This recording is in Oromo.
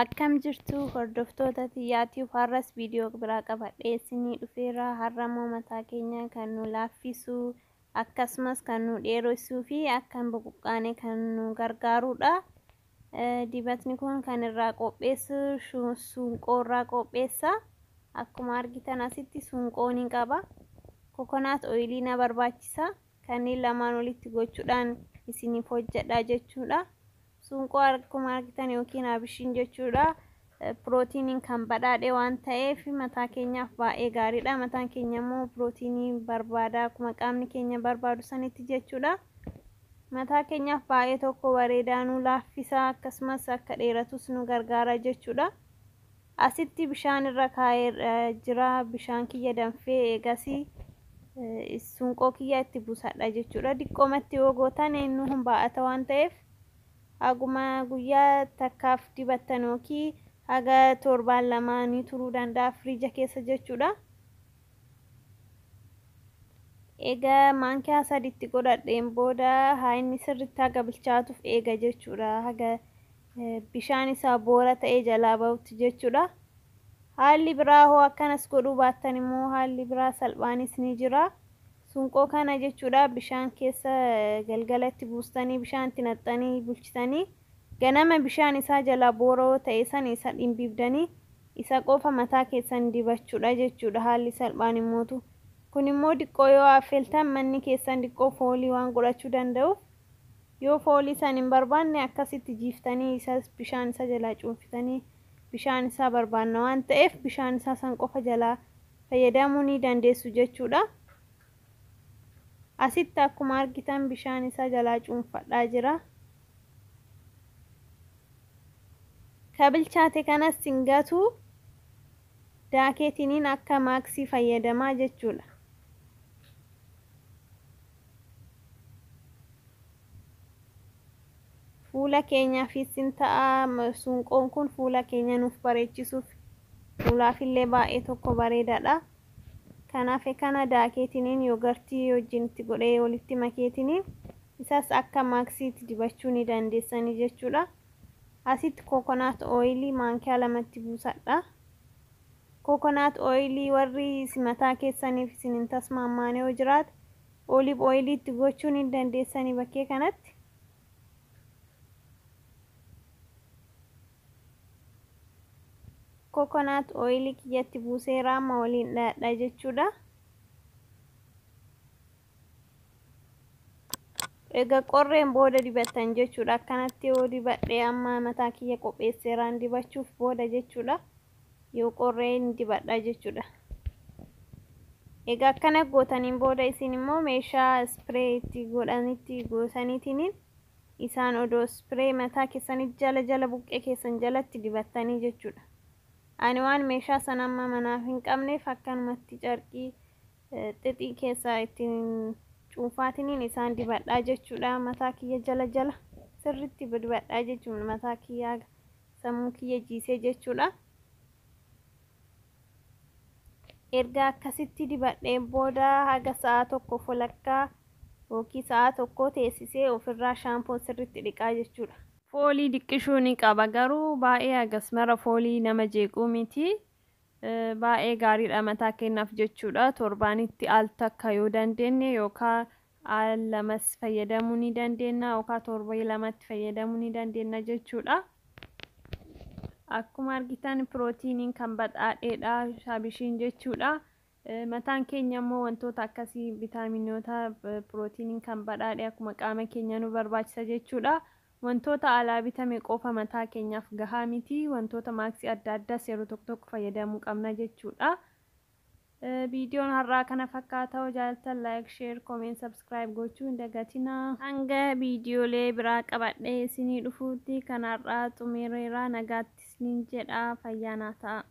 Akkam jirtu hordoftoota xiyyaatiif har'as viidiyoo biraa qabadhee isinii dhufeera. Har'ammoo mataa keenya kan nu laaffisu akkasumas kan nu dheeressuu fi akka hin buqqaane kan nu gargaarudha. Dibatni kun kan irraa qopheessu suunqoo irraa qopheessa. Akkuma argitan asitti suunqoo ni qaba. Kokonaat ooyilii na barbaachisa. Kanneen lamaan walitti gochuudhaan isiniif hojjedha jechuudha. Suunqoo akkuma argitan yookiin abishiin jechuudha. Pirootiiniin kan badhaadhe waan ta'eef mataa keenyaaf baay'ee gaariidha. Mataan keenya immoo pirootiinii barbaada akkuma qaamni keenya barbaadu sanitti jechuudha. Mataa keenyaaf baay'ee tokko bareedaa nu laaffisa akkasumas akka dheeratus nu gargaara jechuudha. Asitti bishaan irra kaa'ee jira. Bishaan kiyya danfee eegasii suunqoo kiyya itti buusadha jechuudha. Diqqoomatti yoo gootan inni hin baa'ata waan ta'eef haguma guyyaa takkaaf dibattan yookiin haga torbaan lamaanii turuu danda'a firiija keessa jechuudha. Egaa maankaa sadiitti godhadheen booda inni sirriitti haga bilchaatuuf eega jechuudha. Haga bishaan isaa boora ta'ee jalaa bahutti jechuudha. Haalli biraa hoo akkanas godhuu baattan immoo haalli biraa salphaanis ni jira. Suunqoo kana jechuudha bishaan keessa galgalatti buustanii bishaan itti naqxanii bulchitanii ganama bishaan isaa jalaa boora'oo ta'e san isa dhimbiibdanii isa qofa mataa keessan dibachuudha jechuudha. Haalli salphaan immootu kun immoo diqqoo yoo affeeltan manni keessan diqqoo foolii waan godhachuu danda'uuf yoo foolii san hin barbaanne akkasitti jiiftanii isas bishaan isa jalaa cuunfitanii bishaan isaa barbaanna waan ta'eef bishaan isaa san qofa jalaa fayyadamuu ni dandeessu jechuudha. Asitti akkuma argitan bishaan isaa jalaa cuunfadhaa jira. Kabilchaate kanas singatu daakeetiniin akka maaksii fayyadamaa jechuudha. Fuula keenyaafis ni ta'a. Suunqoon kun fuula keenya nuuf bareechisuuf fuulaaf illee baay'ee tokko bareedaadha. Kanaaf kana daakeetiniin yoogartii wajjin itti godhee walitti makeetiniin isas akka maaksiitti dibachuu ni dandeessanii jechuudha. Asitti kokonaat ooyilii maankaa lamatti buusadha. Kokonaat ooyilii warri mataa keessaniif isin hin tasmaamne yoo jiraate oliif ooyilii itti gochuu ni dandeessanii bakkee kanatti. Kokonaat ooyilii kiyyatti buuseera amma waliin dhadhaa jechuudha. Egaa qorreen booda dibattan jechuudha. Akkanatti yoo dibadhee amma mataa kiyya qopheesseeraan dibachuuf booda jechuudha. Yoo qorreen dibadha jechuudha. Egaa akkana gootaniin booda isin immoo meeshaa ispiree itti godhanitti goosaniitiin isaan odoo ispiree mataa keessanitti jala buqqee keessan jalatti dibattanii jechuudha. Ani waan meeshaa san amma manaaf hin qabneef akkanumatti carqii xixii keessaa ittiin cuunfaatiniin isaan dibadhaa jechuudha. Mataa kiyya jala sirriitti dibadhaa jechuudha. Mataa kiyya sammuu kiyya jiisee jechuudha. Erga akkasitti dibadheen booda haga sa'a tokko walakkaa yookiin sa'a tokko teessisee ofirraa shaampoo sirriitti dhiqaa jechuudha. Foolii diqqishuu ni qaba garuu baay'ee hagas mara foolii nama jeequu miti. Baay'ee gaariidha mataa keenyaaf jechuudha. Torbaanitti al takka yoo dandeenye yookaan al lamas fayyadamuu ni dandeenya yookaan torba lamatti fayyadamuu ni dandeenya jechuudha. Akkuma argitan pirootiiniin kan badhaadheedha abishiin jechuudha. Mataan keenya immoo wantoota akkasii viitaaminoota pirootiiniin kan badhaadhe akkuma qaama keenya nu barbaachisa jechuudha. Wantoota alaa bitame qofa mataa keenyaaf gahaa miti. Wantoota maaksii adda addaas yeroo tokko fayyadamuu qabna jechuudha. Viidiyoon har'aa kana fakkaata. Yoo jaallattan like, share, comment, subscribe gochuu hin dagatina. Hanga viidiyoolee biraa qabadhee isinii dhufuutti kan har'aa xumeereera. Nagaatti isiniin jedha. Fayyaa naa ta'a.